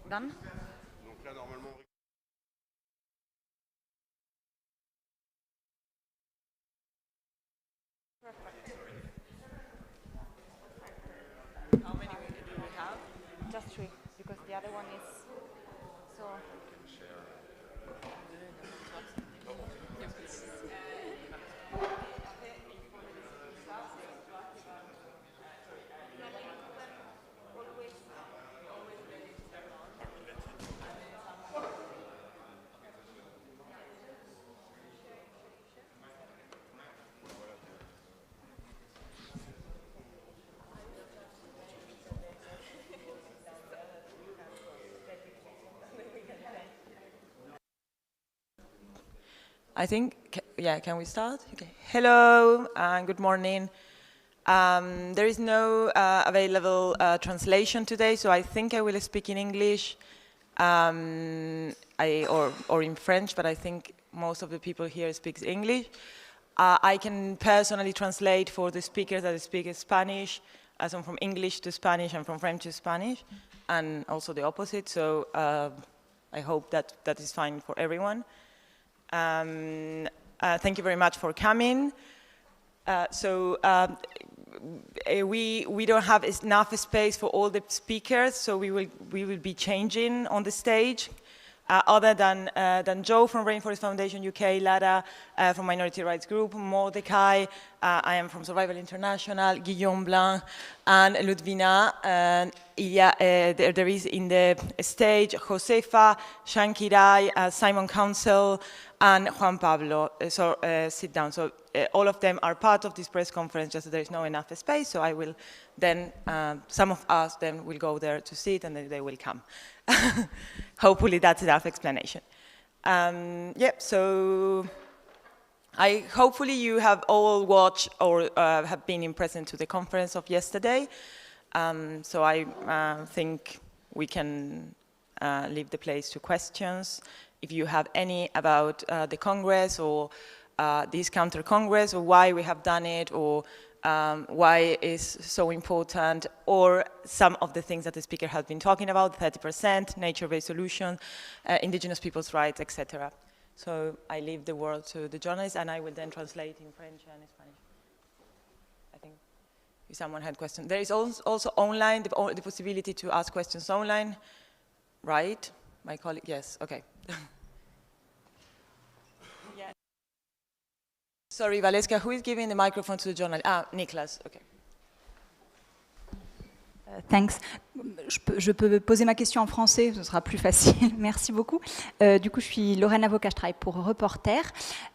Done? Donc là, normalement... How many do we have? Just 3, because the other one is so. I think, yeah, can we start? Okay. Hello and good morning. There is no available translation today, so I think I will speak in English or in French, but I think most of the people here speak English. I can personally translate for the speakers that speak Spanish, as I'm from English to Spanish and from French to Spanish, and also the opposite, so I hope that that is fine for everyone. Thank you very much for coming. We don't have enough space for all the speakers, so we will be changing on the stage. Other than Joe from Rainforest Foundation UK, Lara from Minority Rights Group, Mordecai, I am from Survival International, Guillaume Blanc, and Ludvina. There is in the stage Josefa, Shankirai, Simon Council, and Juan Pablo. Sit down. So all of them are part of this press conference, just that there is no enough space, so I will then, some of us then will go there to sit and then they will come. Hopefully that's enough explanation. So hopefully you have all watched or have been present to the conference of yesterday. So I think we can leave the place to questions. If you have any about the Congress or this counter-Congress, or why we have done it, or why it is so important, or some of the things that the speaker has been talking about, 30%, nature-based solutions, indigenous people's rights, etc. So I leave the word to the journalists, and I will then translate in French and Spanish. I think if someone had questions. There is also online, the possibility to ask questions online, right? My colleague, yes, okay. Yeah. Sorry, Valeska, who is giving the microphone to the journalist? Ah, Niklas, okay. Thanks. Je peux poser ma question en français, ce sera plus facile. Merci beaucoup. Du coup, je suis Lorraine Avocat, je travaille pour Reporter.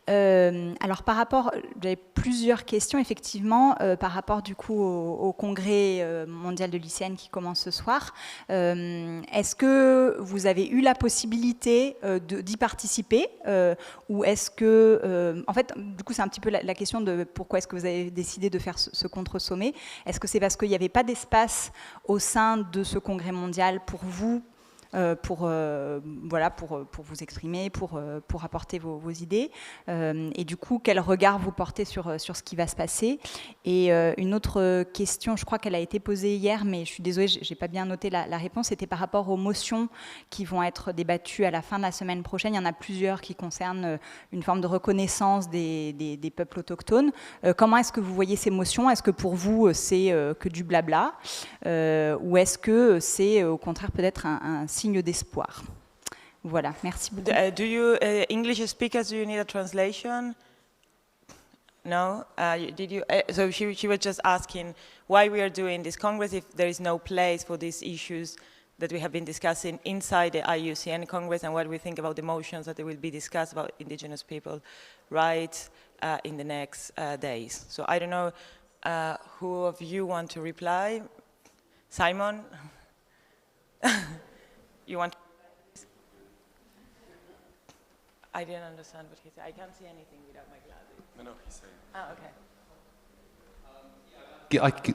Alors, par rapport, j'avais plusieurs questions, effectivement, par rapport du coup au congrès mondial de lycéennes qui commence ce soir. Est-ce que vous avez eu la possibilité d'y participer ou est-ce que, en fait, du coup, c'est un petit peu la question de pourquoi est-ce que vous avez décidé de faire ce contre-sommet. Est-ce que c'est parce qu'il n'y avait pas d'espace au sein de ce congrès mondial pour vous, pour vous exprimer, pour apporter vos idées, et du coup, quel regard vous portez sur ce qui va se passer. Et une autre question, je crois qu'elle a été posée hier, mais je suis désolée, je n'ai pas bien noté la réponse, c'était par rapport aux motions qui vont être débattues à la fin de la semaine prochaine. Il y en a plusieurs qui concernent une forme de reconnaissance des peuples autochtones. Comment est-ce que vous voyez ces motions? Est-ce que pour vous, c'est que du blabla, ou est-ce que c'est au contraire peut-être un signe d'espoir? Voilà, merci beaucoup. Do you, English speakers, do you need a translation? No? Did you? So she was just asking why we are doing this Congress if there is no place for these issues that we have been discussing inside the IUCN Congress, and what we think about the motions that will be discussed about indigenous people rights in the next days. So I don't know who of you want to reply. Simon? You want? I didn't understand what he said. I can't see anything without my glasses. No, he's saying. Ah, okay.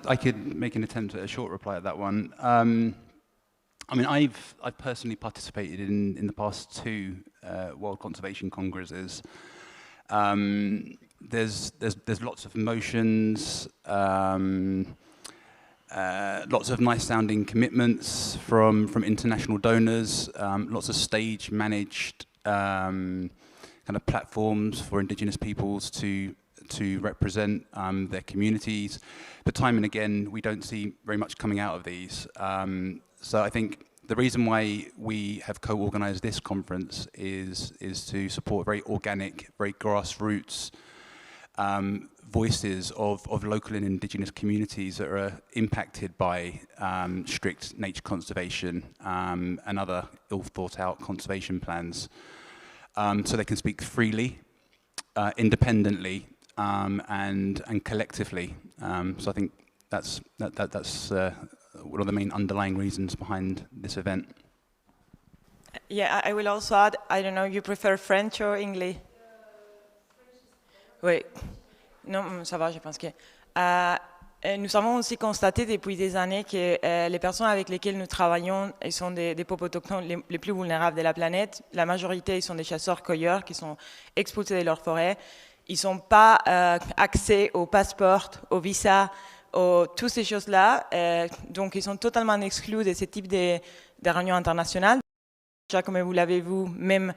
I could make an attempt at a short reply at that one. I mean, I've personally participated in the past 2 World Conservation Congresses. There's lots of motions. lots of nice sounding commitments from international donors, lots of stage managed kind of platforms for Indigenous peoples to represent their communities. But time and again, we don't see very much coming out of these. So I think the reason why we have co-organized this conference is to support very organic, very grassroots voices of local and Indigenous communities that are impacted by strict nature conservation and other ill-thought-out conservation plans. So they can speak freely, independently, and collectively. So I think that's one of the main underlying reasons behind this event. Yeah, I will also add, I don't know, you prefer French or English? Oui. Non, ça va, je pense que... nous avons aussi constaté depuis des années que les personnes avec lesquelles nous travaillons, ils sont des peuples autochtones les plus vulnérables de la planète. La majorité, ils sont des chasseurs-cueilleurs qui sont expulsés de leur forêt. Ils n'ont pas accès au passeport, au visa, toutes ces choses-là. Donc, ils sont totalement exclus de ce type de réunions internationales. Déjà, comme vous l'avez vu, même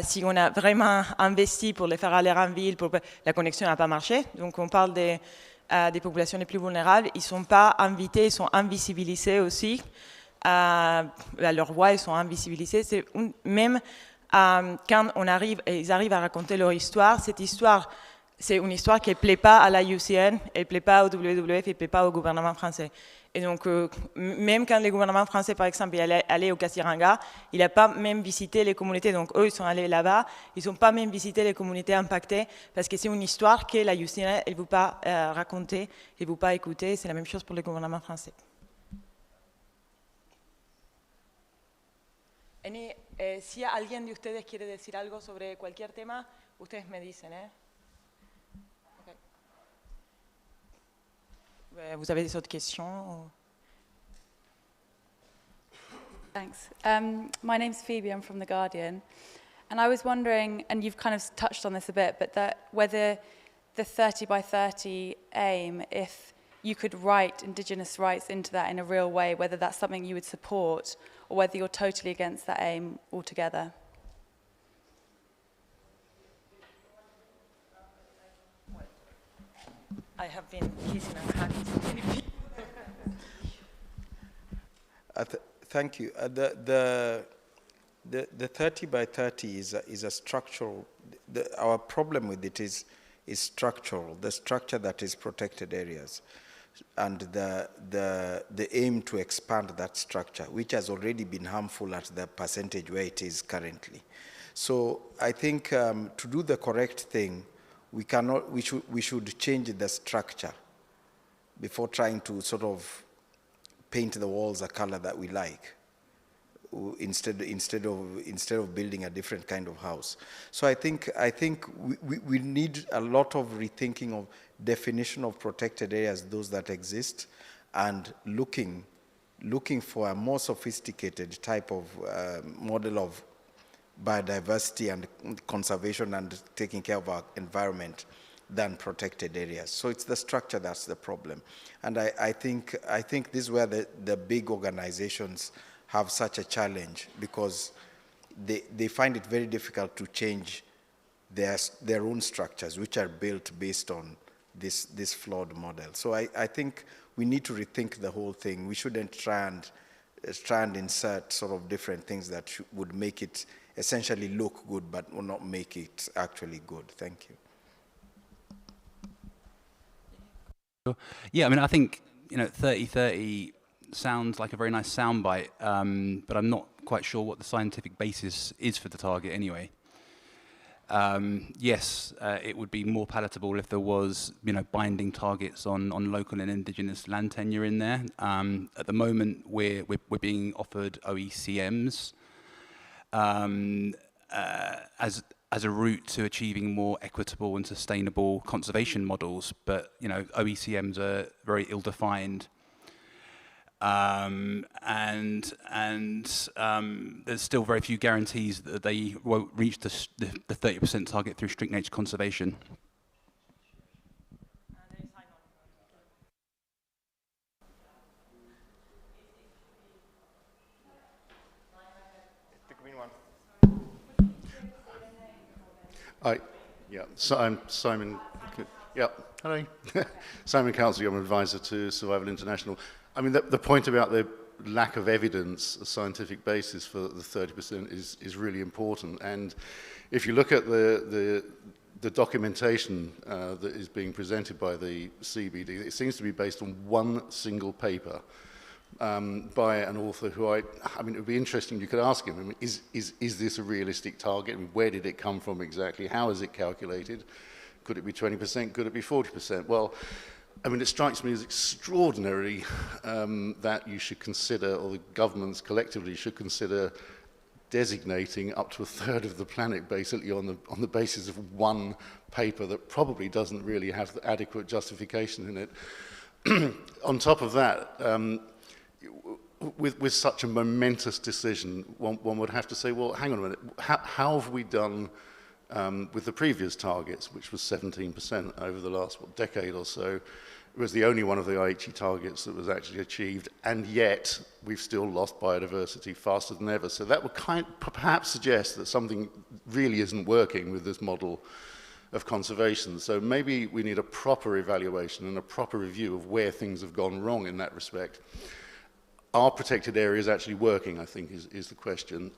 si on a vraiment investi pour les faire aller en ville, la connexion n'a pas marché. Donc, on parle des populations les plus vulnérables. Ils ne sont pas invités, ils sont invisibilisés aussi. Leurs voix, ils sont invisibilisés. Même quand ils arrivent à raconter leur histoire, cette histoire, c'est une histoire qui ne plaît pas à la IUCN, elle ne plaît pas au WWF, elle ne plaît pas au gouvernement français. Et donc, même quand le gouvernement français, par exemple, est allé au Kassiranga, il n'a pas même visité les communautés. Donc, eux, ils sont allés là-bas, ils n'ont pas même visité les communautés impactées, parce que c'est une histoire que la IUCN, elle ne veut pas raconter, elle ne veut pas écouter. C'est la même chose pour le gouvernement français. Si alguien de ustedes quiere decir algo sobre cualquier tema, ustedes me dicen, ¿eh? Vous avez des autres questions? Thanks. My name's Phoebe, I'm from The Guardian. And I was wondering, and you've kind of touched on this a bit, but whether the 30 by 30 aim, if you could write Indigenous rights into that in a real way, whether that's something you would support, or whether you're totally against that aim altogether. I have been kissing and hugging. Thank you. The 30 by 30 is a structural. Our problem with it is structural. The structure that is protected areas, and the aim to expand that structure, which has already been harmful at the percentage where it is currently. So I think to do the correct thing, we should change the structure before trying to sort of paint the walls a color that we like, instead of building a different kind of house. So I think we need a lot of rethinking of definition of protected areas, those that exist, and looking for a more sophisticated type of model of biodiversity and conservation and taking care of our environment than protected areas. So it's the structure that's the problem. And I think this is where the big organizations have such a challenge, because they find it very difficult to change their own structures, which are built based on this flawed model. So I think we need to rethink the whole thing. We shouldn't try and insert sort of different things that would make it essentially look good, but will not make it actually good. Thank you. Yeah, I mean, I think 30-30 sounds like a very nice soundbite, but I'm not quite sure what the scientific basis is for the target anyway. Yes, it would be more palatable if there was, binding targets on local and Indigenous land tenure in there. At the moment, we're being offered OECMs as a route to achieving more equitable and sustainable conservation models, but OECMs are very ill-defined, and there's still very few guarantees that they won't reach the 30% target through strict nature conservation. So I'm Simon. Yeah, hello. Simon Council, I'm an advisor to Survival International. I mean, the point about the lack of evidence, a scientific basis for the 30% is really important. And if you look at the documentation that is being presented by the CBD, it seems to be based on one single paper by an author who I mean, it would be interesting, you could ask him, I mean, is this a realistic target? I mean, where did it come from exactly? How is it calculated? Could it be 20%? Could it be 40%? Well, I mean, it strikes me as extraordinary that you should consider, or the governments collectively should consider, designating up to a third of the planet basically on the basis of one paper that probably doesn't really have the adequate justification in it. On top of that, with such a momentous decision, one would have to say, well, hang on a minute, how have we done with the previous targets, which was 17% over the last decade or so? It was the only one of the Aichi targets that was actually achieved, and yet we've still lost biodiversity faster than ever. So that would perhaps suggest that something really isn't working with this model of conservation. So maybe we need a proper evaluation and a proper review of where things have gone wrong in that respect. Are protected areas actually working, I think, is the question.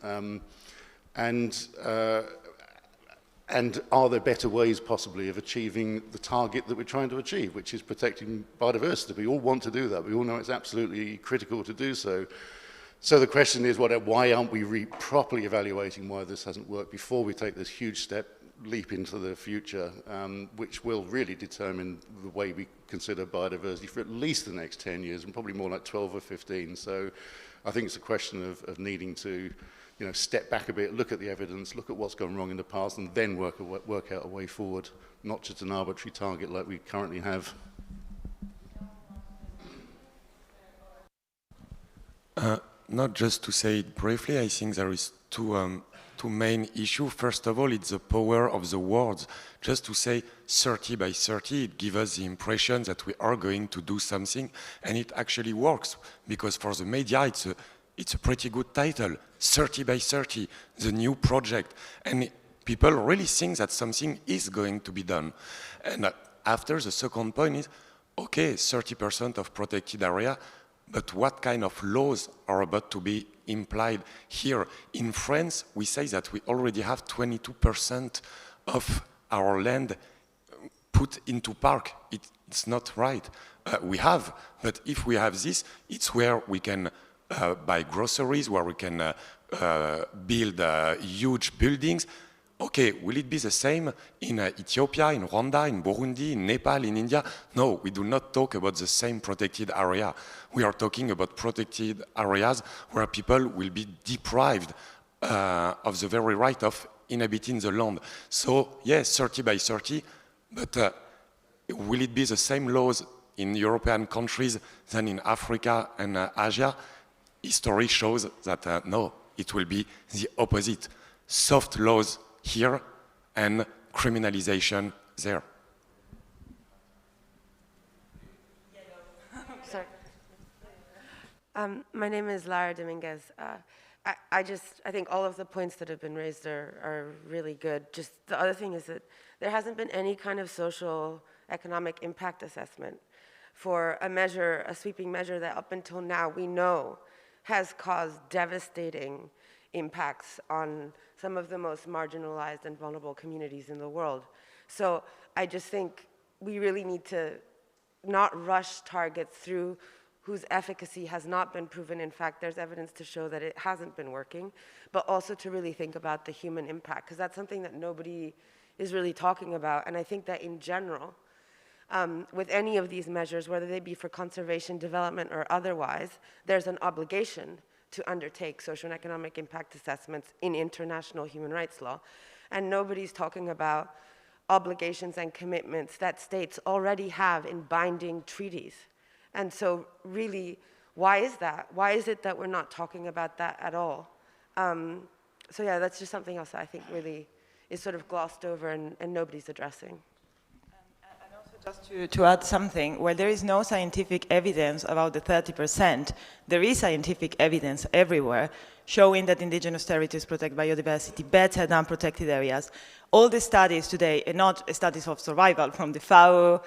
And are there better ways, possibly, of achieving the target that we're trying to achieve, which is protecting biodiversity? We all want to do that. We all know it's absolutely critical to do so. So the question is, why aren't we properly evaluating why this hasn't worked before we take this huge leap into the future, which will really determine the way we consider biodiversity for at least the next 10 years, and probably more like 12 or 15. So I think it's a question of needing to, you know, step back a bit, look at the evidence, look at what's gone wrong in the past, and then work out a way forward, not just an arbitrary target like we currently have. Not just to say it briefly, I think there is two main issues. First of all, it's the power of the words. Just to say 30 by 30, it gives us the impression that we are going to do something, and it actually works, because for the media, it's a pretty good title, 30 by 30, the new project. And people really think that something is going to be done. And after, the second point is, okay, 30% of protected area, but what kind of laws are about to be implied here? In France, we say that we already have 22% of our land put into park. It's not right. We have, but if we have this, it's where we can buy groceries, where we can build huge buildings. Okay, will it be the same in Ethiopia, in Rwanda, in Burundi, in Nepal, in India? No, we do not talk about the same protected area. We are talking about protected areas where people will be deprived of the very right of inhabiting the land. So, yes, 30 by 30, but will it be the same laws in European countries than in Africa and Asia? History shows that no, it will be the opposite. Soft laws here and criminalization there. Sorry. My name is Lara Dominguez. I think all of the points that have been raised are really good. Just the other thing is that there hasn't been any kind of social economic impact assessment for a sweeping measure that up until now we know has caused devastating impacts on some of the most marginalized and vulnerable communities in the world. So I just think we really need to not rush targets through whose efficacy has not been proven. In fact, there's evidence to show that it hasn't been working, but also to really think about the human impact, because that's something that nobody is really talking about. And I think that in general, with any of these measures, whether they be for conservation, development, or otherwise, there's an obligation to undertake social and economic impact assessments in international human rights law. And nobody's talking about obligations and commitments that states already have in binding treaties. And so really, why is that? Why is it that we're not talking about that at all? So yeah, that's just something else that I think really is sort of glossed over and nobody's addressing. Just to add something, well, there is no scientific evidence about the 30%. There is scientific evidence everywhere showing that indigenous territories protect biodiversity better than protected areas. All the studies today, and not studies of survival from the FAO,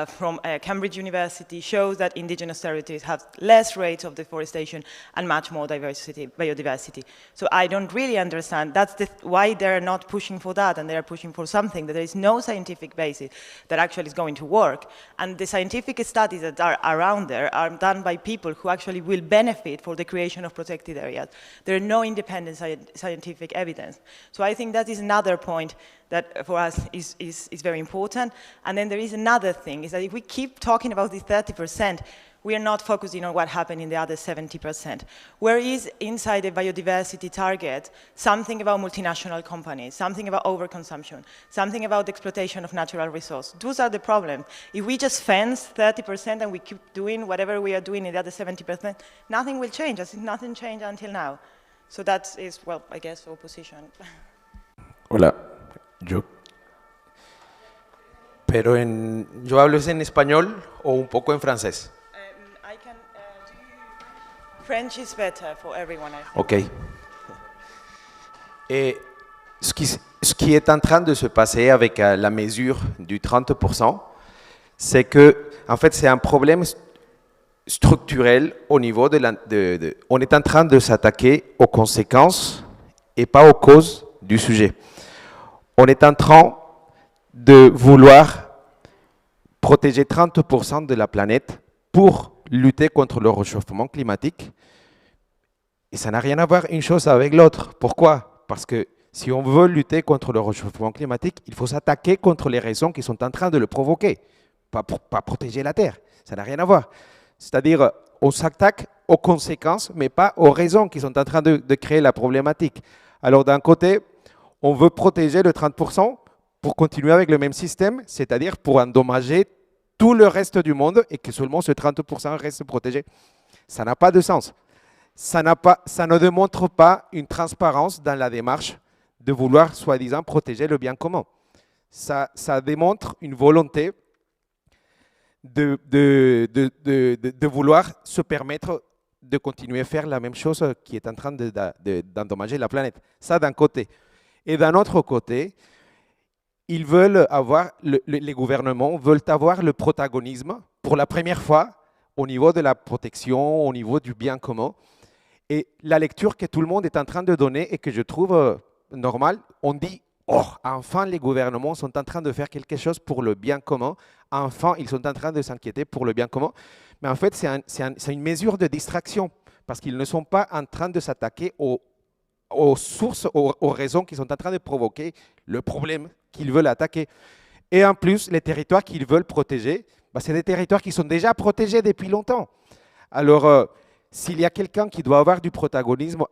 from Cambridge University, shows that indigenous territories have less rates of deforestation and much more biodiversity. So I don't really understand why they're not pushing for that, and they're pushing for something that there is no scientific basis that actually is going to work. And the scientific studies that are around there are done by people who actually will benefit for the creation of protected areas. There are no independent scientific evidence. So I think that is another point that for us is very important. And then there is another thing, is that if we keep talking about the 30%, we are not focusing on what happened in the other 70%. Where is inside the biodiversity target something about multinational companies, something about overconsumption, something about the exploitation of natural resources? Those are the problems. If we just fence 30% and we keep doing whatever we are doing in the other 70%, nothing will change. I think nothing changed until now. So that is, well, I guess, our position. Hola. ¿Yo hablo en español o un poco en francés? French is better for everyone, I think. Ok. Ce qui est en train de se passer avec la mesure du 30%, c'est que, en fait, c'est un problème structurel au niveau on est en train de s'attaquer aux conséquences et pas aux causes du sujet. On est en train de vouloir protéger 30% de la planète pour lutter contre le réchauffement climatique. Et ça n'a rien à voir une chose avec l'autre. Pourquoi? Parce que si on veut lutter contre le réchauffement climatique, il faut s'attaquer contre les raisons qui sont en train de le provoquer, pas protéger la Terre. Ça n'a rien à voir. C'est-à-dire, on s'attaque aux conséquences, mais pas aux raisons qui sont en train de créer la problématique. Alors d'un côté, on veut protéger le 30% pour continuer avec le même système, c'est-à-dire pour endommager tout le reste du monde et que seulement ce 30% reste protégé. Ça n'a pas de sens. Ça ne démontre pas une transparence dans la démarche de vouloir, soi-disant, protéger le bien commun. Ça démontre une volonté de vouloir se permettre de continuer à faire la même chose qui est en train d'endommager la planète. Ça d'un côté. Et d'un autre côté, ils veulent avoir, les gouvernements veulent avoir le protagonisme pour la première fois au niveau de la protection, au niveau du bien commun. Et la lecture que tout le monde est en train de donner et que je trouve normale, on dit « Oh, enfin les gouvernements sont en train de faire quelque chose pour le bien commun, enfin ils sont en train de s'inquiéter pour le bien commun ». Mais en fait, c'est une mesure de distraction parce qu'ils ne sont pas en train de s'attaquer aux sources, aux raisons qui sont en train de provoquer le problème qu'ils veulent attaquer. Et en plus, les territoires qu'ils veulent protéger, c'est des territoires qui sont déjà protégés depuis longtemps. Alors, s'il y a quelqu'un qui doit avoir du protagonisme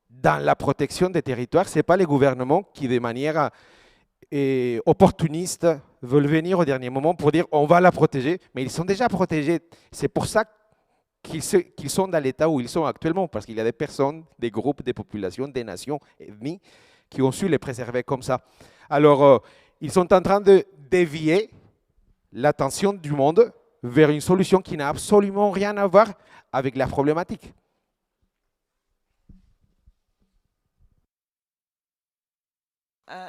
dans la protection des territoires, ce n'est pas les gouvernements qui, de manière opportuniste, veulent venir au dernier moment pour dire on va la protéger, mais ils sont déjà protégés. C'est pour ça qu'ils sont dans l'état où ils sont actuellement, parce qu'il y a des personnes, des groupes, des populations, des nations, ethnies, qui ont su les préserver comme ça. Alors, ils sont en train de dévier l'attention du monde vers une solution qui n'a absolument rien à voir avec la problématique.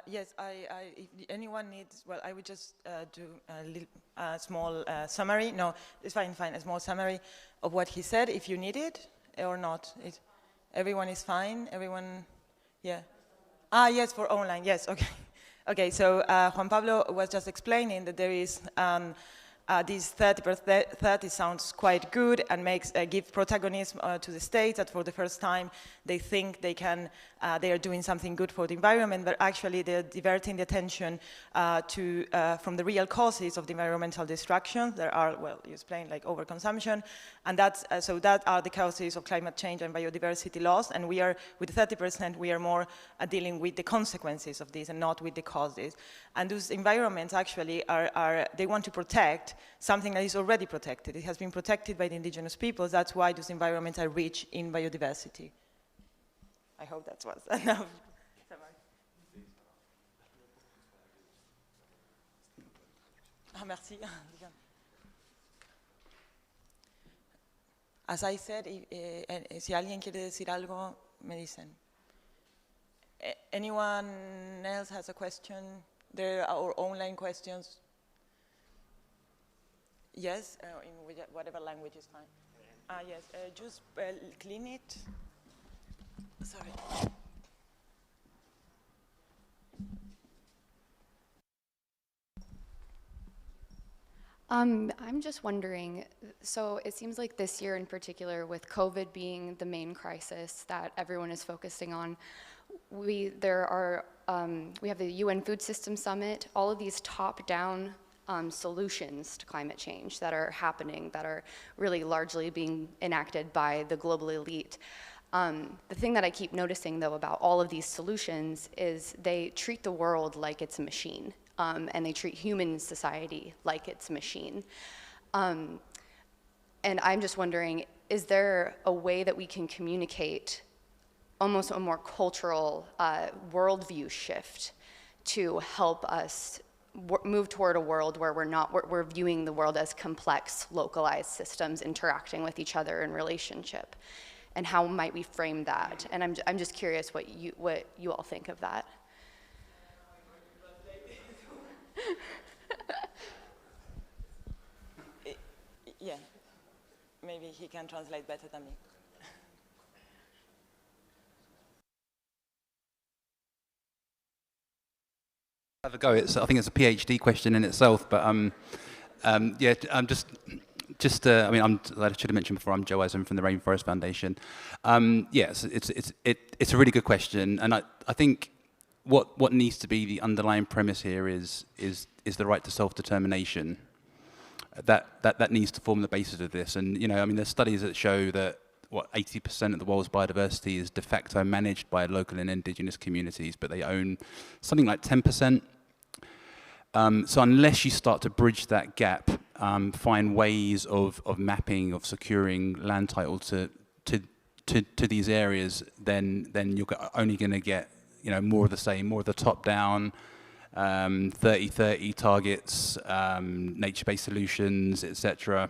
Yes, if anyone needs, well, I would just do a small summary. No, it's fine, a small summary of what he said, if you need it or not. Everyone is fine? Everyone, yeah. Yes, for online, yes, okay. Okay, so Juan Pablo was just explaining that there is this 30% sounds quite good and give protagonism to the states that for the first time they think they are doing something good for the environment, but actually they're diverting the attention from the real causes of the environmental destruction. There are, well, you explained, like overconsumption, and so that are the causes of climate change and biodiversity loss, and we are, with 30%, we are more dealing with the consequences of this and not with the causes. And those environments actually they want to protect something that is already protected. It has been protected by the indigenous peoples. That's why those environments are rich in biodiversity. I hope that was enough. Merci. As I said, si alguien quiere decir algo, medicine. Anyone else has a question? There are online questions. Yes, in whatever language is fine. Yes, just clean it. Sorry. I'm just wondering, so it seems like this year in particular, with COVID being the main crisis that everyone is focusing on, we have the UN Food System Summit, all of these top-down solutions to climate change that are happening, that are really largely being enacted by the global elite. The thing that I keep noticing, though, about all of these solutions is they treat the world like it's a machine. And they treat human society like it's a machine. And I'm just wondering, is there a way that we can communicate almost a more cultural worldview shift to help us move toward a world where we're viewing the world as complex, localized systems interacting with each other in relationship? And how might we frame that? And I'm just curious what you all think of that. Yeah, maybe he can translate better than me. Have a go. I think it's a PhD question in itself, but yeah, I'm just. I mean, I should have mentioned before, I'm Joe Eisen from the Rainforest Foundation. Yes, it's a really good question, and I think what needs to be the underlying premise here is the right to self-determination. That needs to form the basis of this. And you know, I mean, there's studies that show that 80% of the world's biodiversity is de facto managed by local and indigenous communities, but they own something like 10%. So unless you start to bridge that gap, find ways of mapping, of securing land title to these areas, then you're only going to get, you know, more of the same, more of the top-down 30-30 targets, nature-based solutions, etc.,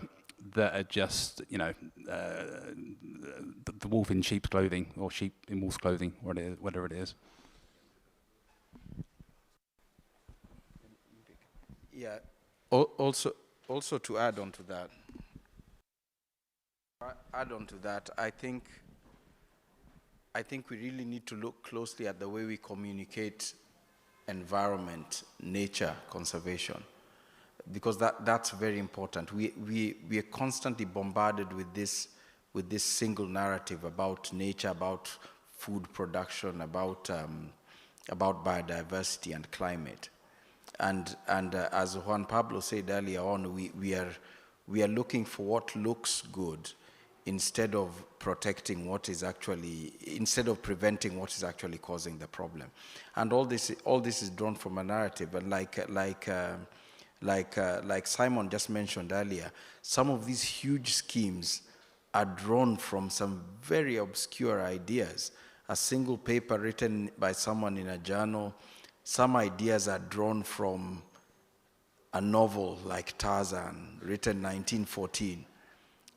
that are just, you know, the wolf in sheep's clothing, or sheep in wolf's clothing, whatever it is. Yeah. Also to add on to that, I think we really need to look closely at the way we communicate environment, nature, conservation, because that's very important. We are constantly bombarded with this single narrative about nature, about food production, about biodiversity and climate. And as Juan Pablo said earlier on, we are looking for what looks good instead of preventing what is actually causing the problem. And all this is drawn from a narrative. And like Simon just mentioned earlier, some of these huge schemes are drawn from some very obscure ideas. A single paper written by someone in a journal. Some ideas are drawn from a novel like Tarzan, written 1914,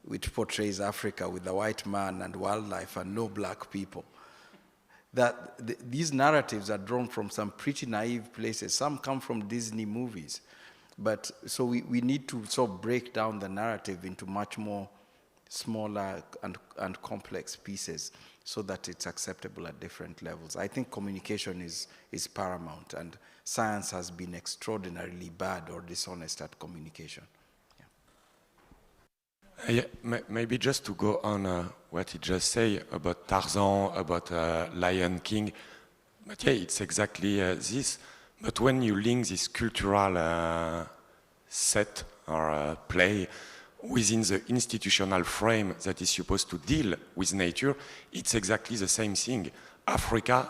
which portrays Africa with a white man and wildlife and no black people. These narratives are drawn from some pretty naive places. Some come from Disney movies. But so we need to sort of break down the narrative into much more smaller and complex pieces so that it's acceptable at different levels. I think communication is paramount, and science has been extraordinarily bad or dishonest at communication. Yeah, maybe just to go on what he just said about Tarzan, about Lion King, but yeah, it's exactly this. But when you link this cultural set or play within the institutional frame that is supposed to deal with nature, it's exactly the same thing. Africa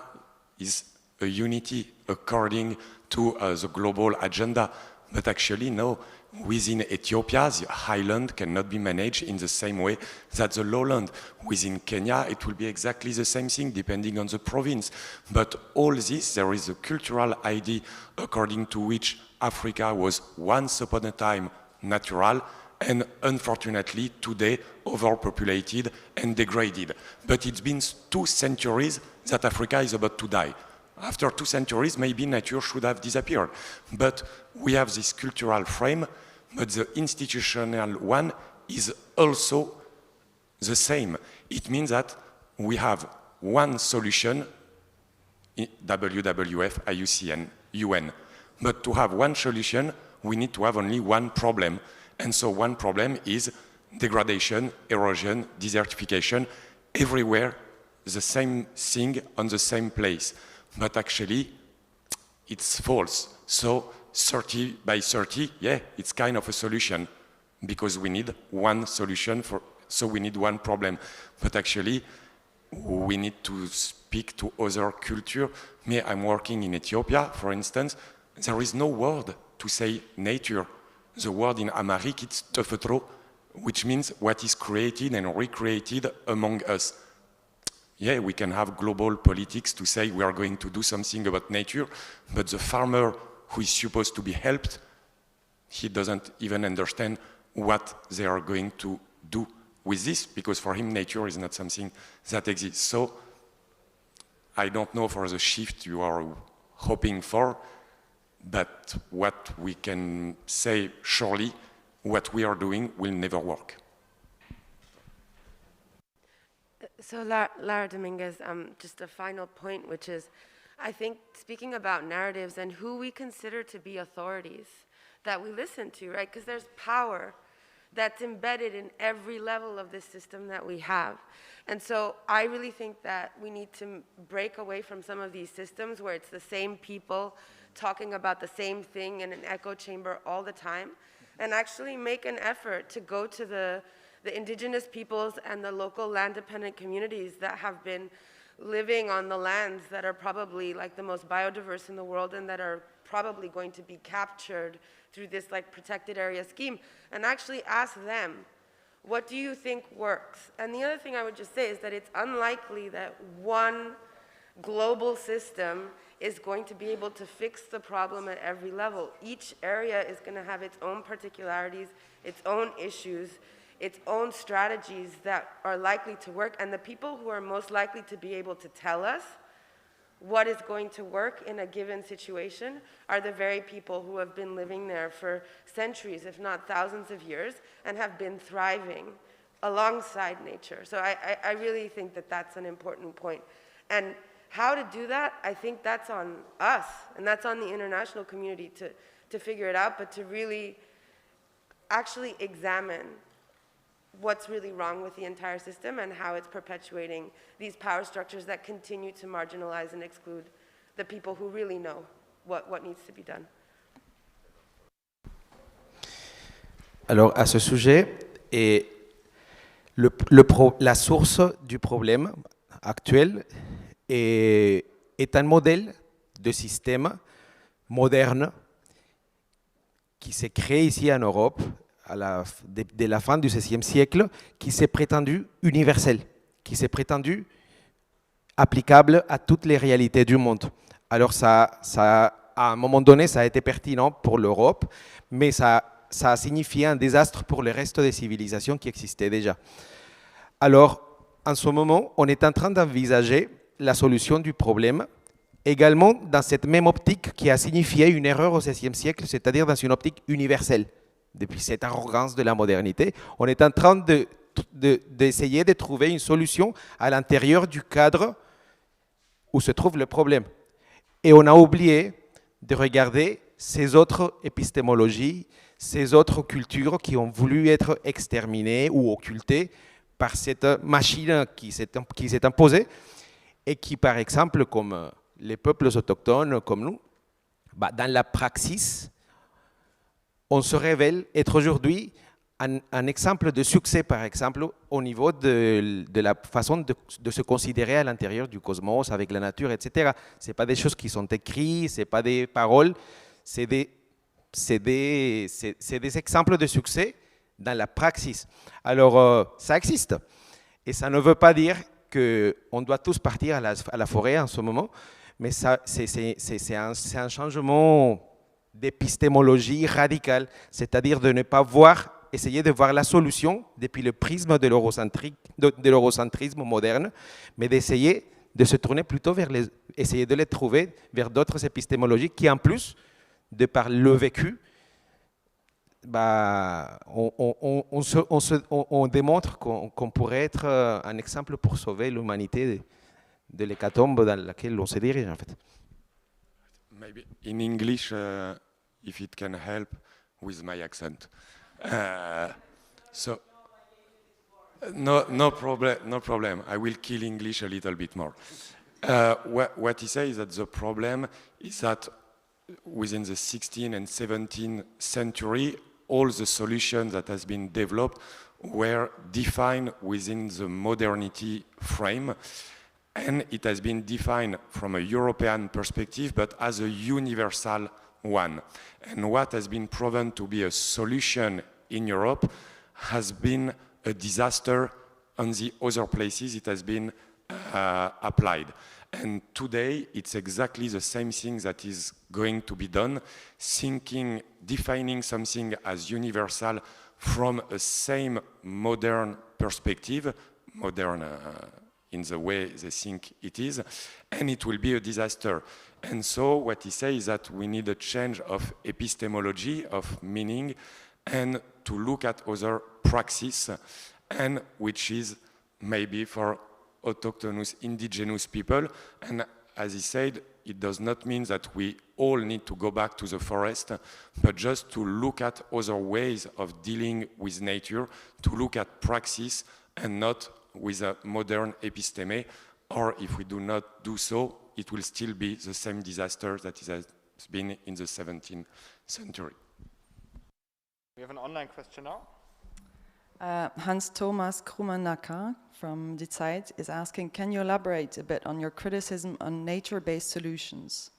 is a unity according to the global agenda, but actually no. Within Ethiopia, the highland cannot be managed in the same way that the lowland. Within Kenya, it will be exactly the same thing, depending on the province. But all this, there is a cultural idea according to which Africa was once upon a time natural, and unfortunately, today, overpopulated and degraded. But it's been 2 centuries that Africa is about to die. After 2 centuries, maybe nature should have disappeared. But we have this cultural frame, but the institutional one is also the same. It means that we have one solution, WWF, IUCN, UN. But to have one solution, we need to have only one problem. And so one problem is degradation, erosion, desertification, everywhere, the same thing on the same place. But actually, it's false. So 30 by 30, yeah, it's kind of a solution because we need one solution, so we need one problem. But actually, we need to speak to other culture. Me, I'm working in Ethiopia, for instance. There is no word to say nature. The word in Amharic, it's tefetro, which means what is created and recreated among us. Yeah, we can have global politics to say we are going to do something about nature, but the farmer who is supposed to be helped, he doesn't even understand what they are going to do with this, because for him nature is not something that exists. So I don't know for the shift you are hoping for, but what we can say surely, what we are doing will never work. So Lara Dominguez, just a final point, which is, I think speaking about narratives and who we consider to be authorities that we listen to, right? Because there's power that's embedded in every level of this system that we have. And so I really think that we need to break away from some of these systems where it's the same people talking about the same thing in an echo chamber all the time, and actually make an effort to go to the indigenous peoples and the local land-dependent communities that have been living on the lands that are probably like the most biodiverse in the world and that are probably going to be captured through this like protected area scheme, and actually ask them, what do you think works? And the other thing I would just say is that it's unlikely that one global system is going to be able to fix the problem at every level. Each area is going to have its own particularities, its own issues, its own strategies that are likely to work, and the people who are most likely to be able to tell us what is going to work in a given situation are the very people who have been living there for centuries, if not thousands of years, and have been thriving alongside nature. So I really think that that's an important point. And how to do that, I think that's on us, and that's on the international community to figure it out, but to really actually examine what's really wrong with the entire system and how it's perpetuating these power structures that continue to marginalize and exclude the people who really know what needs to be done. Alors, à ce sujet, et la source du problème actuel est un modèle de système moderne qui s'est créé ici en Europe dès la fin du XVIe siècle, qui s'est prétendu universel, qui s'est prétendu applicable à toutes les réalités du monde. Alors à un moment donné, ça a été pertinent pour l'Europe, mais ça a signifié un désastre pour le reste des civilisations qui existaient déjà. Alors, en ce moment, on est en train d'envisager la solution du problème, également dans cette même optique qui a signifié une erreur au XVIe siècle, c'est-à-dire dans une optique universelle. Depuis cette arrogance de la modernité, on est en train d'essayer de trouver une solution à l'intérieur du cadre où se trouve le problème. Et on a oublié de regarder ces autres épistémologies, ces autres cultures qui ont voulu être exterminées ou occultées par cette machine qui s'est imposée et qui, par exemple, comme les peuples autochtones comme nous, dans la praxis, on se révèle être aujourd'hui un exemple de succès, par exemple, au niveau de la façon de se considérer à l'intérieur du cosmos, avec la nature, etc. Ce n'est pas des choses qui sont écrites, ce n'est pas des paroles, c'est des exemples de succès dans la praxis. Alors, ça existe. Et ça ne veut pas dire qu'on doit tous partir à la forêt en ce moment, mais c'est un changement d'épistémologie radicale, c'est-à-dire de ne pas voir essayer de voir la solution depuis le prisme de l'eurocentrisme moderne, mais d'essayer de se tourner plutôt vers essayer de les trouver vers d'autres épistémologies qui, en plus, de par le vécu, bah, on démontre qu'on pourrait être un exemple pour sauver l'humanité de l'hécatombe dans laquelle on se dirige, en fait. Maybe in English, if it can help with my accent. So, no problem. I will kill English a little bit more. What he says is that the problem is that within the 16th and 17th century, all the solutions that has been developed were defined within the modernity frame. And it has been defined from a European perspective, but as a universal one. And what has been proven to be a solution in Europe has been a disaster on the other places it has been applied. And today, it's exactly the same thing that is going to be done, defining something as universal from a same modern perspective, modern in the way they think it is, and it will be a disaster. And so what he says is that we need a change of epistemology, of meaning, and to look at other praxis, and which is maybe for autochthonous, indigenous people. And as he said, it does not mean that we all need to go back to the forest, but just to look at other ways of dealing with nature, to look at praxis and not with a modern episteme, or if we do not do so, it will still be the same disaster that it has been in the 17th century. We have an online question now. Hans Thomas Krumanaka from Die Zeit is asking, can you elaborate a bit on your criticism on nature-based solutions?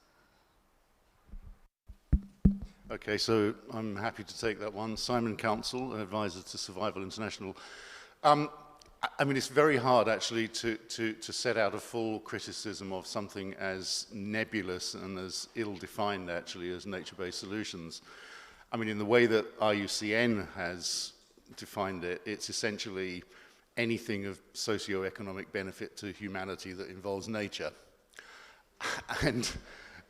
Okay, so I'm happy to take that one. Simon Council, an advisor to Survival International. I mean, it's very hard actually to set out a full criticism of something as nebulous and as ill-defined actually as nature-based solutions. I mean, in the way that IUCN has defined it, it's essentially anything of socio-economic benefit to humanity that involves nature. And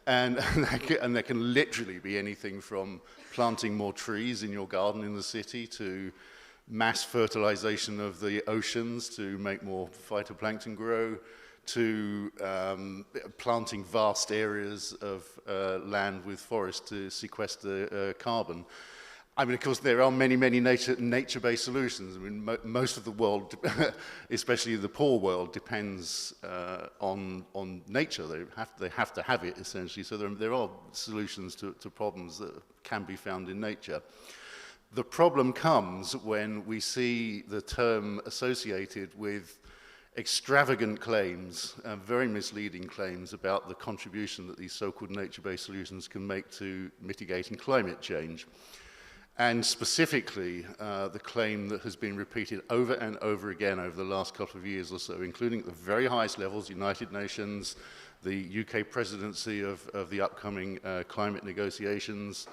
there can literally be anything from planting more trees in your garden in the city to mass fertilization of the oceans to make more phytoplankton grow, to planting vast areas of land with forest to sequester carbon. I mean, of course, there are many, many nature-based solutions. I mean, most of the world, especially the poor world, depends on nature. They have to have it, essentially. So there are solutions to problems that can be found in nature. The problem comes when we see the term associated with extravagant claims, very misleading claims about the contribution that these so-called nature-based solutions can make to mitigating climate change. And specifically, the claim that has been repeated over and over again over the last couple of years or so, including at the very highest levels, United Nations, the UK presidency of the upcoming climate negotiations,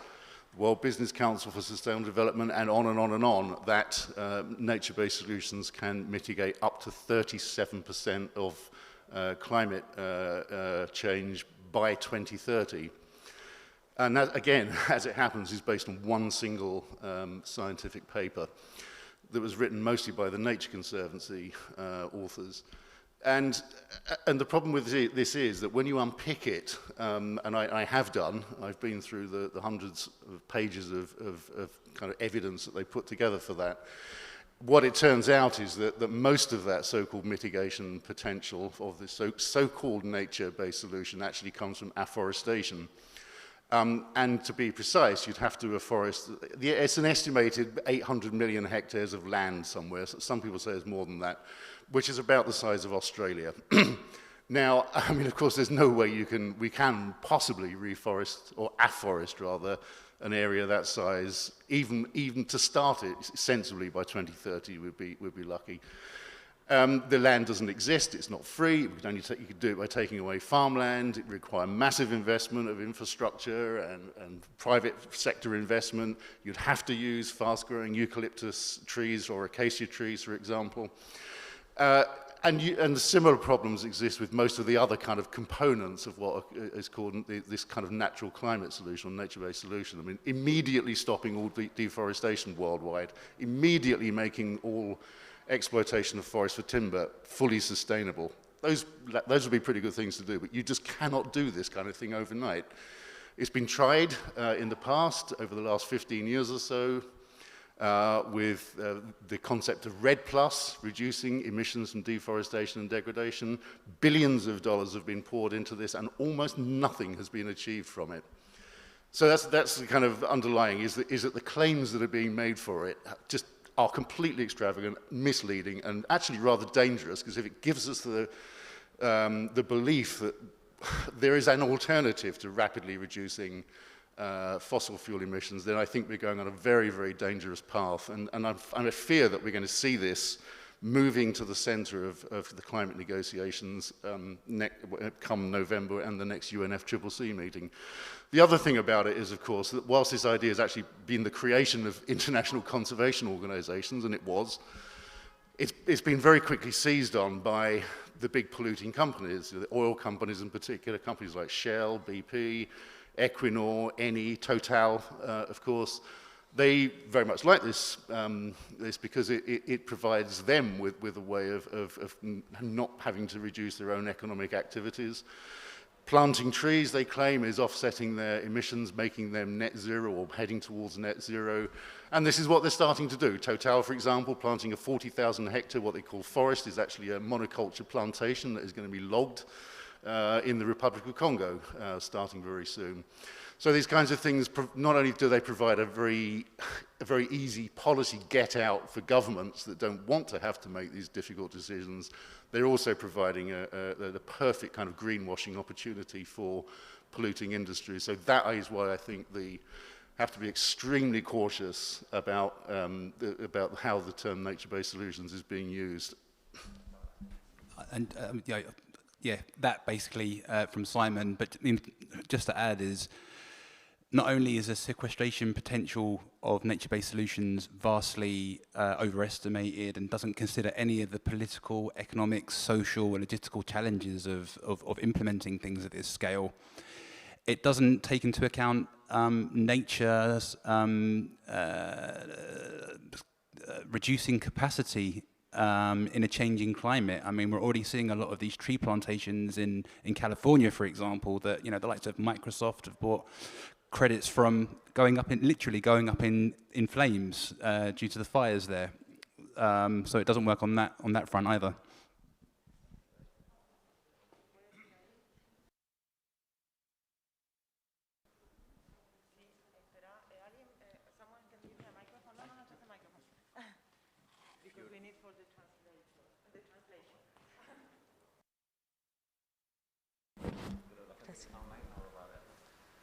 World Business Council for Sustainable Development, and on and on and on, that nature-based solutions can mitigate up to 37% of climate change by 2030. And that, again, as it happens, is based on one single scientific paper that was written mostly by the Nature Conservancy authors. And the problem with this is that when you unpick it, and I have done, I've been through the hundreds of pages of kind of evidence that they put together for that. What it turns out is that most of that so-called mitigation potential of this so-called nature-based solution actually comes from afforestation. And to be precise, you'd have to afforest, it's an estimated 800 million hectares of land somewhere. Some people say it's more than that, which is about the size of Australia. Now, I mean, of course, there's no way we can possibly reforest, or afforest rather, an area that size, even to start it sensibly by 2030 would be lucky. The land doesn't exist, it's not free, you could do it by taking away farmland, it requires massive investment of infrastructure and private sector investment. You'd have to use fast-growing eucalyptus trees or acacia trees, for example. And similar problems exist with most of the other kind of components of what is called this kind of natural climate solution, or nature-based solution. I mean, immediately stopping all deforestation worldwide, immediately making all exploitation of forest for timber fully sustainable. Those would be pretty good things to do, but you just cannot do this kind of thing overnight. It's been tried in the past, over the last 15 years or so, with the concept of REDD+, reducing emissions from deforestation and degradation. Billions of dollars have been poured into this, and almost nothing has been achieved from it. So that's the kind of underlying, is that the claims that are being made for it just are completely extravagant, misleading, and actually rather dangerous, because if it gives us the belief that there is an alternative to rapidly reducing fossil fuel emissions, then I think we're going on a very, very dangerous path. And I fear that we're going to see this moving to the center of the climate negotiations come November and the next UNFCCC meeting. The other thing about it is, of course, that whilst this idea has actually been the creation of international conservation organizations, and it was, it's been very quickly seized on by the big polluting companies, the oil companies in particular, companies like Shell, BP, Equinor, Eni, Total, of course. They very much like this because it provides them with a way of not having to reduce their own economic activities. Planting trees, they claim, is offsetting their emissions, making them net zero or heading towards net zero. And this is what they're starting to do. Total, for example, planting a 40,000 hectare, what they call forest, is actually a monoculture plantation that is going to be logged in the Republic of Congo, starting very soon. So these kinds of things, not only do they provide a very easy policy get-out for governments that don't want to have to make these difficult decisions, they're also providing a perfect kind of greenwashing opportunity for polluting industries. So that is why I think they have to be extremely cautious about how the term nature-based solutions is being used. And yeah, that basically from Simon, but just to add is, not only is the sequestration potential of nature-based solutions vastly overestimated and doesn't consider any of the political, economic, social, and logistical challenges of implementing things at this scale, it doesn't take into account nature's reducing capacity in a changing climate. I mean, we're already seeing a lot of these tree plantations in California, for example, that, you know, the likes of Microsoft have bought credits from literally going up in flames due to the fires there. So it doesn't work on that front either.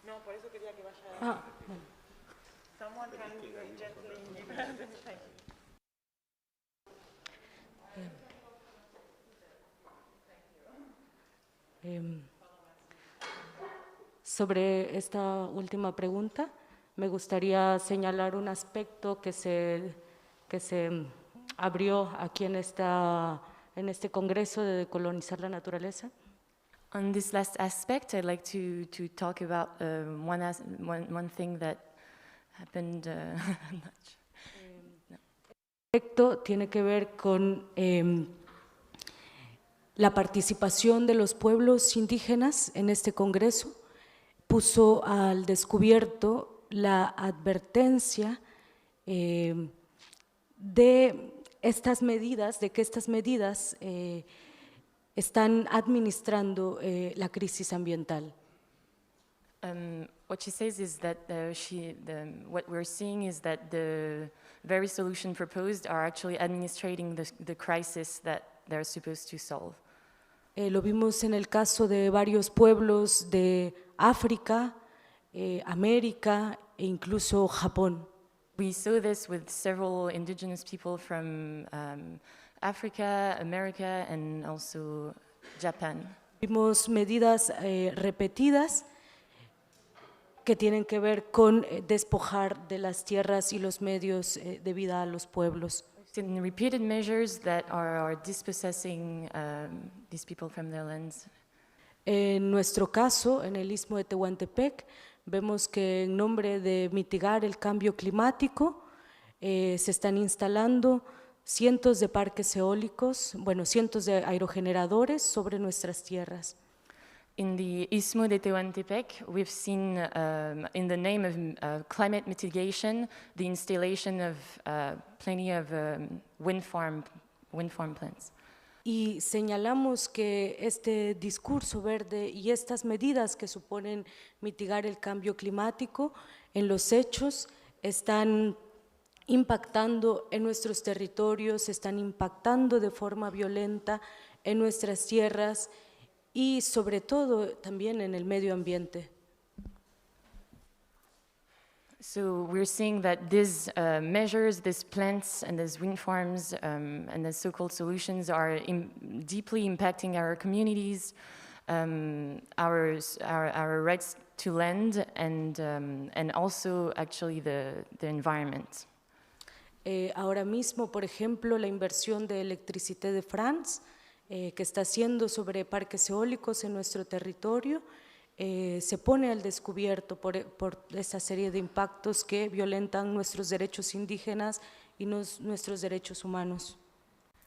No, por eso quería que vaya. Someone can gently. Sobre esta última pregunta, me gustaría señalar un aspecto que se abrió aquí en este Congreso de Decolonizar la Naturaleza. On this last aspect, I'd like to talk about one thing that happened. El aspecto tiene que ver con la participación de los pueblos indígenas en este Congreso. Puso al descubierto la advertencia de estas medidas, de que estas medidas están administrando la crisis ambiental. What she says is that what we're seeing is that the very solution proposed are actually administrating the crisis that they're supposed to solve. Lo vimos en el caso de varios pueblos de África, América e incluso Japón. We saw this with several indigenous people from Africa, America, and also Japan. Vimos medidas repetidas que tienen que ver con despojar de las tierras y los medios de vida a los pueblos. In repeated measures that are dispossessing these people from their lands. En nuestro caso, en el Istmo de Tehuantepec, vemos que en nombre de mitigar el cambio climático, se están instalando cientos de parques eólicos, bueno, cientos de aerogeneradores sobre nuestras tierras. In the Istmo de Tehuantepec, we've seen, in the name of climate mitigation, the installation of plenty of wind farm plants. Y señalamos que este discurso verde y estas medidas que suponen mitigar el cambio climático, en los hechos están impactando en nuestros territorios, están impactando de forma violenta en nuestras tierras y sobre todo también en el medio ambiente. So we're seeing that these measures, these plants and these wind farms and the so-called solutions are deeply impacting our communities, our rights to land and also actually the environment. Ahora mismo, por ejemplo, la inversión de Electricité de France, que está haciendo sobre parques eólicos en nuestro territorio, se pone al descubierto por esta serie de impactos que violentan nuestros derechos indígenas y nuestros derechos humanos.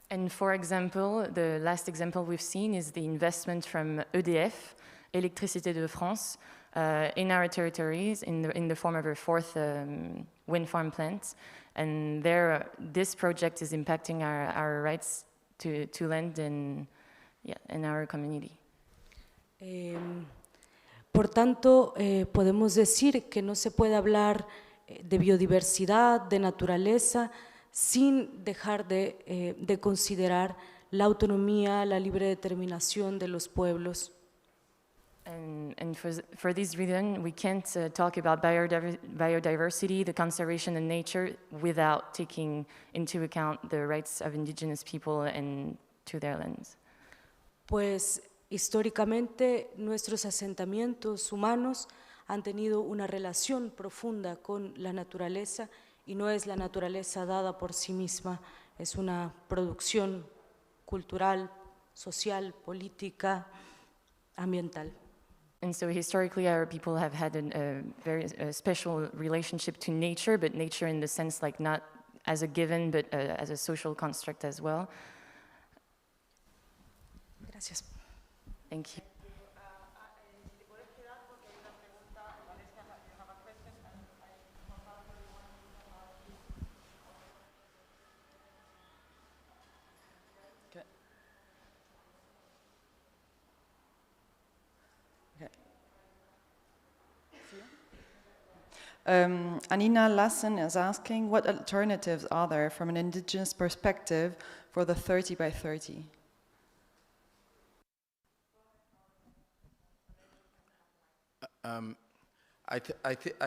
And for example, the last example we've seen is the investment from EDF, Électricité de France, in our territories in the form of a fourth wind farm plant. And this project is impacting our rights to land in our community. Por tanto, podemos decir que no se puede hablar de biodiversidad, de naturaleza, sin dejar de considerar la autonomía, la libre determinación de los pueblos. And for this reason, we can't talk about biodiversity, the conservation of nature, without taking into account the rights of indigenous people and to their lands. Pues históricamente nuestros asentamientos humanos han tenido una relación profunda con la naturaleza y no es la naturaleza dada por sí misma, es una producción cultural, social, política, ambiental. And so historically our people have had a very special relationship to nature, but nature in the sense like not as a given, but as a social construct as well. Gracias. Thank you. Anina Lassen is asking, what alternatives are there from an indigenous perspective for the 30 by 30? I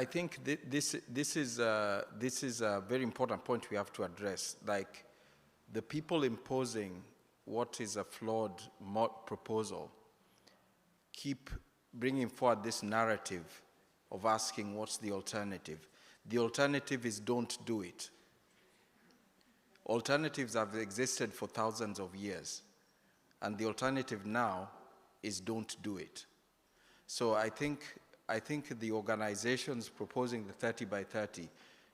think this is a very important point we have to address. Like the people imposing what is a flawed proposal keep bringing forward this narrative of asking what's the alternative. The alternative is don't do it. Alternatives have existed for thousands of years, and the alternative now is don't do it. So I think the organizations proposing the 30 by 30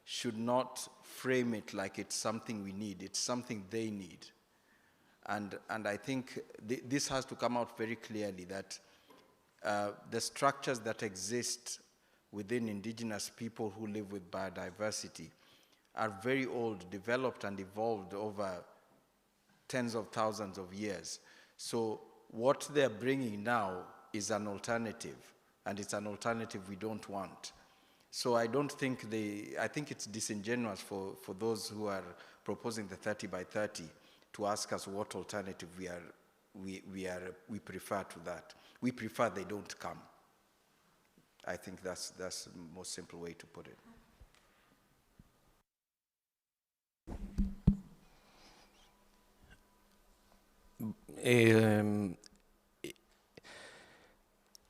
should not frame it like it's something we need, it's something they need. And I think this has to come out very clearly that the structures that exist within indigenous people who live with biodiversity are very old, developed and evolved over tens of thousands of years. So what they're bringing now is an alternative, and it's an alternative we don't want. So I don't think I think it's disingenuous for those who are proposing the 30 by 30 to ask us what alternative we prefer to that. We prefer they don't come. I think that's the most simple way to put it. il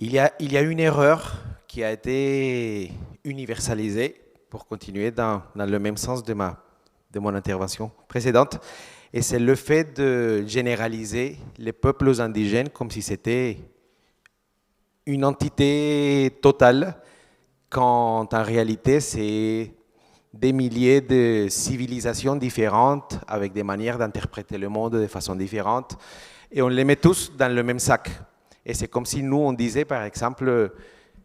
y a une erreur qui a été universalisée, pour continuer dans le même sens de mon intervention précédente, et c'est le fait de généraliser les peuples indigènes comme si c'était une entité totale, quand en réalité c'est des milliers de civilisations différentes avec des manières d'interpréter le monde de façon différente, et on les met tous dans le même sac. Et c'est comme si nous, on disait par exemple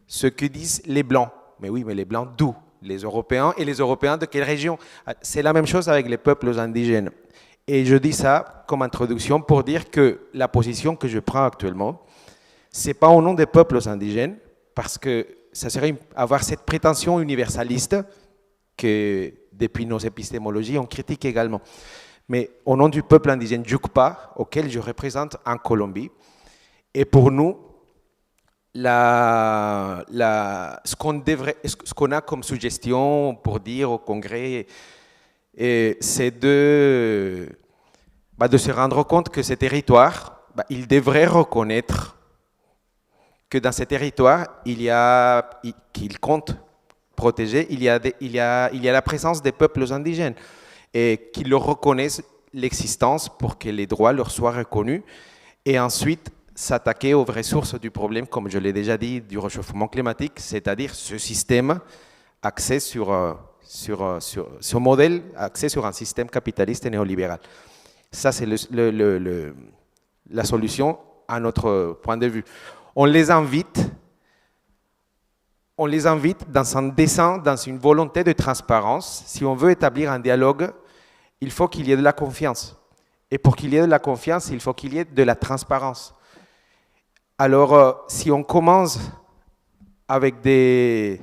ce que disent les Blancs. Mais oui, mais les Blancs d'où? Les Européens, et les Européens de quelle région? C'est la même chose avec les peuples indigènes. Et je dis ça comme introduction pour dire que la position que je prends actuellement, ce n'est pas au nom des peuples indigènes, parce que ça serait avoir cette prétention universaliste que depuis nos épistémologies, on critique également. Mais au nom du peuple indigène Jukpa, auquel je représente en Colombie, et pour nous, ce qu'on a comme suggestion pour dire au congrès, c'est de se rendre compte que ces territoires, ils devraient reconnaître que dans ces territoires, qu'ils comptent protéger, il y a la présence des peuples indigènes, et qu'ils leur reconnaissent l'existence pour que les droits leur soient reconnus, et ensuite s'attaquer aux vraies sources du problème, comme je l'ai déjà dit, du réchauffement climatique, c'est-à-dire ce système axé sur ce modèle axé sur un système capitaliste et néolibéral. Ça, c'est la solution à notre point de vue. On les invite dans un dessein, dans une volonté de transparence. Si on veut établir un dialogue, il faut qu'il y ait de la confiance. Et pour qu'il y ait de la confiance, il faut qu'il y ait de la transparence. Alors, si on commence avec des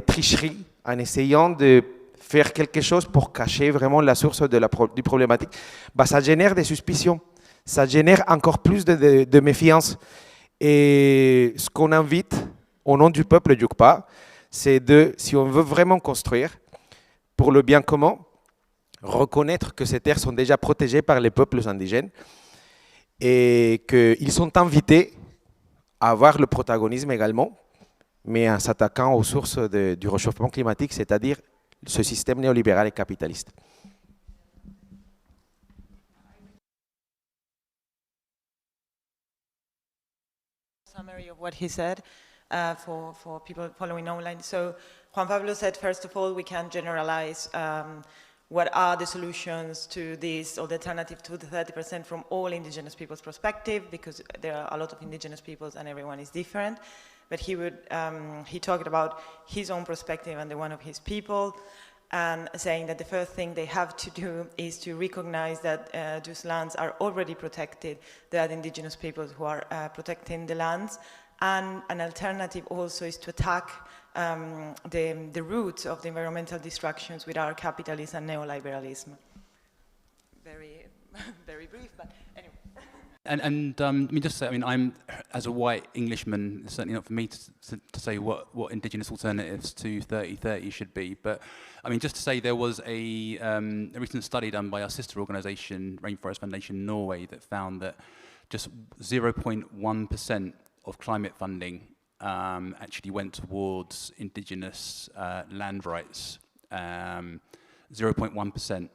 tricheries, en essayant de faire quelque chose pour cacher vraiment la source du problématique, ça génère des suspicions, ça génère encore plus de méfiance. Et ce qu'on invite au nom du peuple Jukpa, c'est si on veut vraiment construire pour le bien commun, reconnaître que ces terres sont déjà protégées par les peuples indigènes, et qu'ils sont invités à avoir le protagonisme également, mais en s'attaquant aux sources du réchauffement climatique, c'est-à-dire ce système néolibéral et capitaliste. Summary of what he said for people following online. So Juan Pablo said, first of all, we can generalize what are the solutions to this, or the alternative to the 30% from all indigenous people's perspective, because there are a lot of indigenous peoples and everyone is different. But he talked about his own perspective and the one of his people, and saying that the first thing they have to do is to recognize that those lands are already protected. There are the indigenous peoples who are protecting the lands. And an alternative also is to attack the roots of the environmental destructions with our capitalism and neoliberalism. Very, very brief, but anyway. And let me just say, I mean, I'm, as a white Englishman, it's certainly not for me to say what indigenous alternatives to 3030 should be, but I mean, just to say there was a recent study done by our sister organisation, Rainforest Foundation Norway, that found that just 0.1% of climate funding actually went towards indigenous land rights, 0.1%.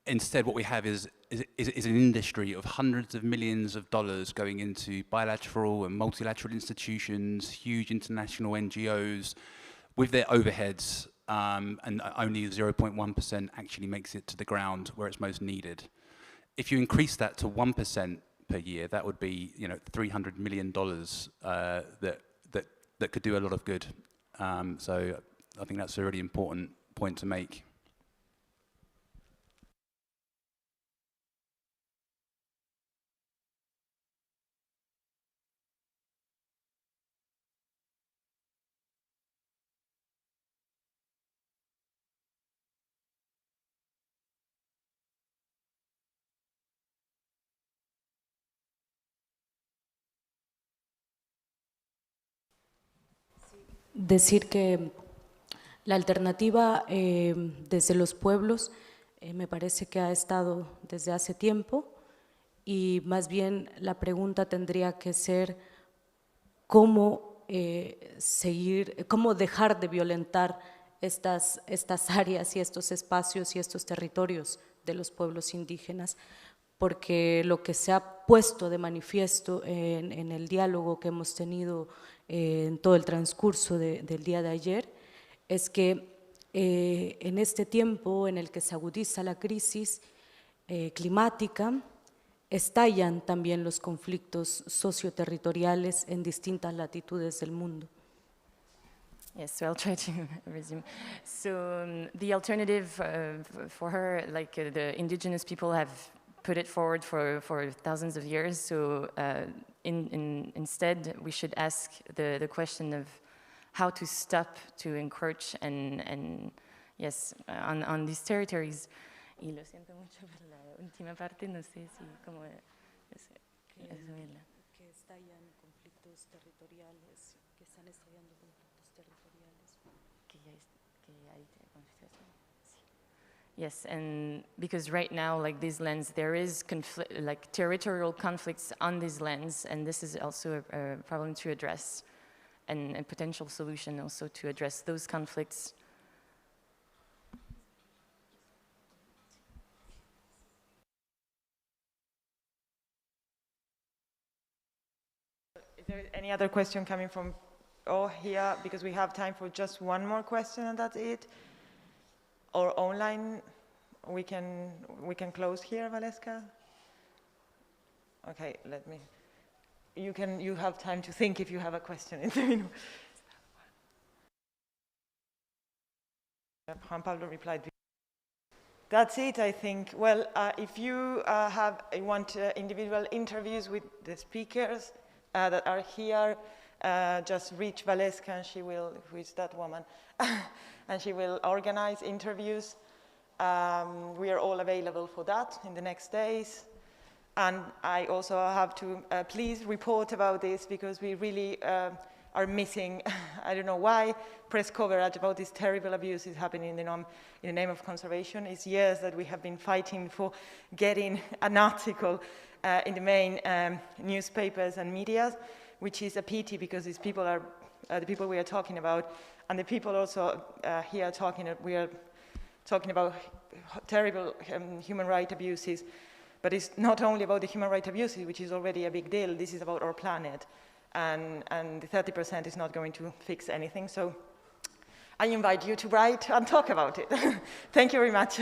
Instead, what we have is an industry of hundreds of millions of dollars going into bilateral and multilateral institutions, huge international NGOs, with their overheads, and only 0.1% actually makes it to the ground where it's most needed. If you increase that to 1% per year, that would be, you know, $300 million that could do a lot of good. So I think that's a really important point to make. Decir que la alternativa desde los pueblos me parece que ha estado desde hace tiempo, y más bien la pregunta tendría que ser cómo cómo dejar de violentar estas áreas y estos espacios y estos territorios de los pueblos indígenas, porque lo que se ha puesto de manifiesto en el diálogo que hemos tenido en todo el transcurso del día de ayer es que en este tiempo en el que se agudiza la crisis climática, estallan también los conflictos socioterritoriales en distintas latitudes del mundo. Yes, so I'll try to resume. So the alternative for her, like the indigenous people have put it forward for thousands of years. So instead, we should ask the question of how to stop to encroach and yes, on these territories. Y lo siento mucho por la última parte, no sé si cómo resumirla. Que estallan conflictos territoriales, que están estallando conflictos territoriales. Yes, and because right now, like these lands, there is like territorial conflicts on these lands, and this is also a problem to address, and a potential solution also to address those conflicts. Is there any other question coming from here? Because we have time for just one more question and that's it. Or online, we can close here, Valeska. Okay, you have time to think if you have a question. Juan Pablo replied. That's it, I think. Well, if you want individual interviews with the speakers that are here, just reach Valeska and she will, who is that woman, and she will organize interviews. We are all available for that in the next days. And I also have to please report about this because we really are missing, I don't know why, press coverage about these terrible abuses happening in the name of conservation. It's years that we have been fighting for getting an article in the main newspapers and media, which is a pity because these people are the people we are talking about, and the people also here we are talking about terrible human rights abuses, but it's not only about the human rights abuses, which is already a big deal. This is about our planet, and the 30% is not going to fix anything. So I invite you to write and talk about it. Thank you very much.